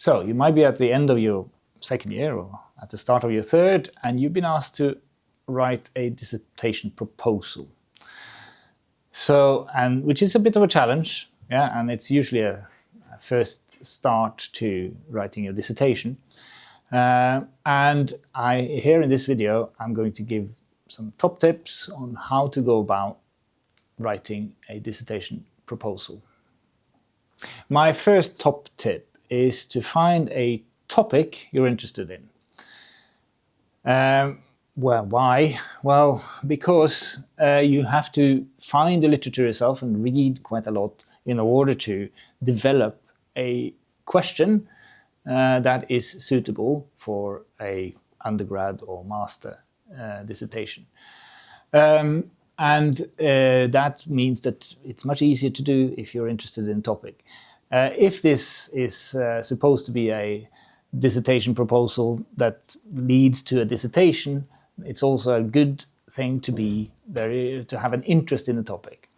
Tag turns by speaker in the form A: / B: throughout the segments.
A: So you might be at the end of your second year or at the start of your third, and you've been asked to write a dissertation proposal. So, and which is a bit of a challenge, yeah, and it's usually a first start to writing your dissertation. And here in this video, I'm going to give some top tips on how to go about writing a dissertation proposal. My first top tip is to find a topic you're interested in. Well, why? Well, because you have to find the literature yourself and read quite a lot in order to develop a question that is suitable for a undergrad or master dissertation. And that means that it's much easier to do if you're interested in the topic. If this is supposed to be a dissertation proposal that leads to a dissertation, it's also a good thing to have an interest in the topic.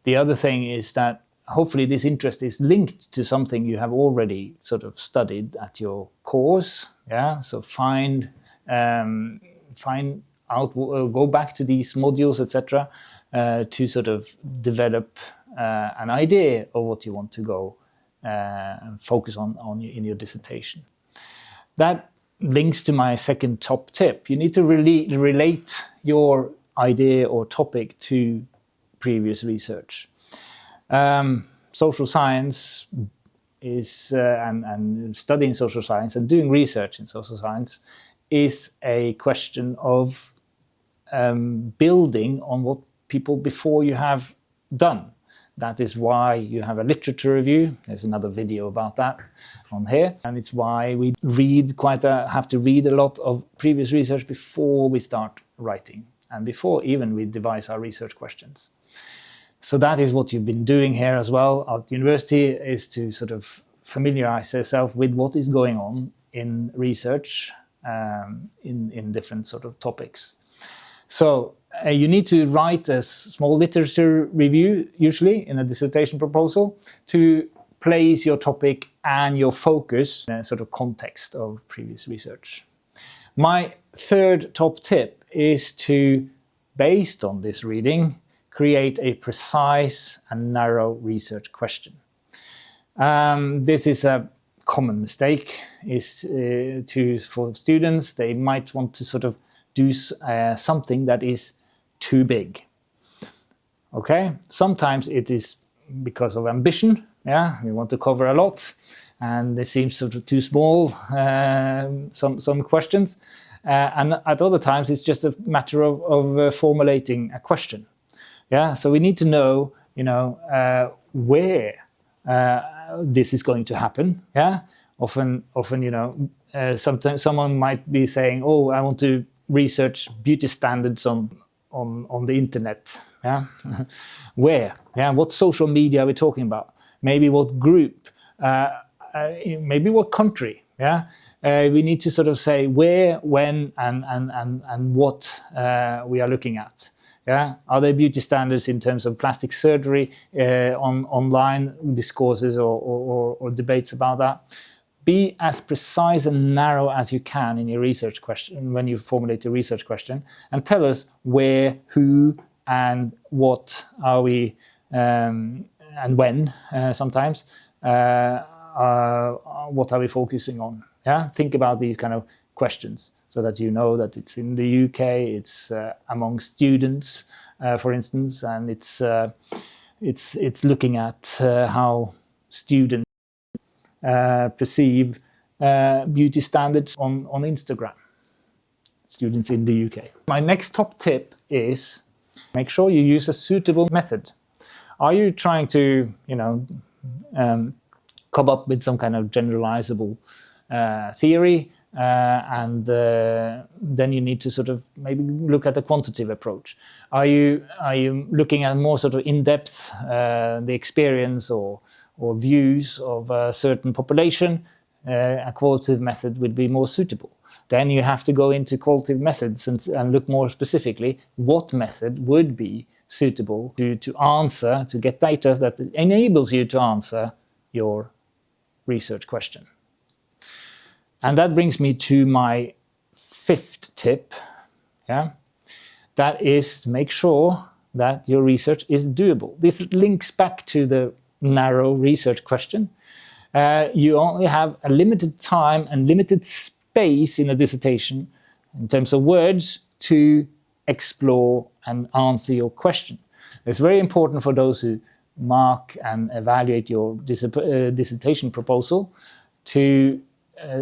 A: The other thing is that hopefully this interest is linked to something you have already sort of studied at your course. Yeah, so find out, go back to these modules, etc., to sort of develop an idea of what you want to go and focus on in your dissertation. That links to my second top tip. You need to relate your idea or topic to previous research. Social science is, and studying social science and doing research in social science is a question of building on what people before you have done. That is why you have a literature review. There's another video about that on here. And it's why we have to read a lot of previous research before we start writing and before even we devise our research questions. So that is what you've been doing here as well at university, is to sort of familiarize yourself with what is going on in research in different sort of topics. So you need to write a small literature review, usually in a dissertation proposal, to place your topic and your focus in a sort of context of previous research. My third top tip is to, based on this reading, create a precise and narrow research question. This is a common mistake for students. They might want to sort of do something that is too big. Okay, sometimes it is because of ambition. Yeah, we want to cover a lot, and it seems sort of too small. Some questions, and at other times it's just a matter of formulating a question. Yeah, so we need to know, where this is going to happen. Yeah, often, sometimes someone might be saying, "Oh, I want to research beauty standards on the internet." Yeah, where? Yeah, what social media are we talking about? Maybe what group? Maybe what country? Yeah, we need to sort of say where, when, and what we are looking at. Yeah, are there beauty standards in terms of plastic surgery, online discourses or debates about that? Be as precise and narrow as you can in your research question when you formulate your research question, and tell us where, who, and what are we, and when. Sometimes, what are we focusing on? Yeah, think about these kind of questions so that you know that it's in the UK, it's among students, for instance, and it's looking at how students perceive beauty standards on Instagram, students in the UK. My next top tip is make sure you use a suitable method. Are you trying to, come up with some kind of generalizable theory, and then you need to sort of maybe look at a quantitative approach? Are you looking at more sort of in-depth the experience or views of a certain population? A qualitative method would be more suitable. Then you have to go into qualitative methods and look more specifically what method would be suitable to get data that enables you to answer your research question. And that brings me to my fifth tip. Yeah? That is to make sure that your research is doable. This links back to the narrow research question. You only have a limited time and limited space in a dissertation in terms of words to explore and answer your question. It's very important for those who mark and evaluate your dissertation proposal to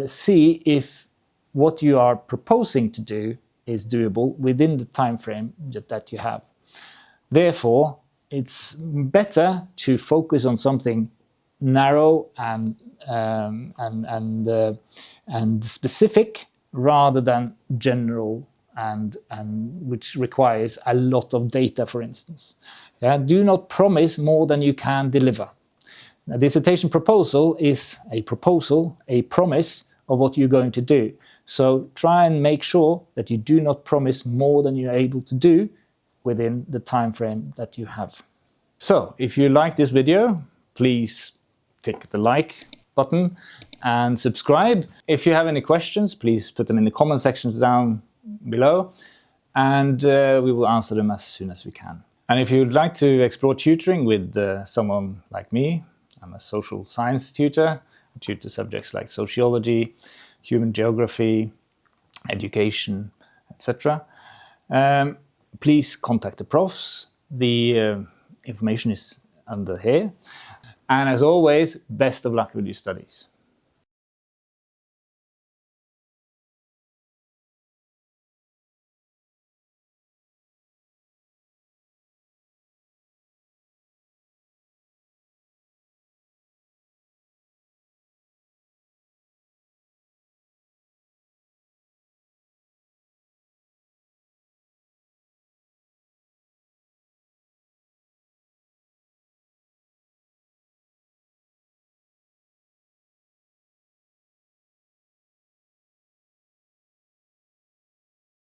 A: see if what you are proposing to do is doable within the time frame that you have. Therefore, it's better to focus on something narrow and specific rather than general and which requires a lot of data, for instance. Yeah? Do not promise more than you can deliver. A dissertation proposal is a proposal, a promise of what you're going to do. So try and make sure that you do not promise more than you're able to do within the time frame that you have. So if you like this video, please click the like button and subscribe. If you have any questions, please put them in the comment sections down below, and we will answer them as soon as we can. And if you'd like to explore tutoring with someone like me, I'm a social science tutor. I tutor subjects like sociology, human geography, education, etc. Please contact the profs. The information is under here. And as always, best of luck with your studies.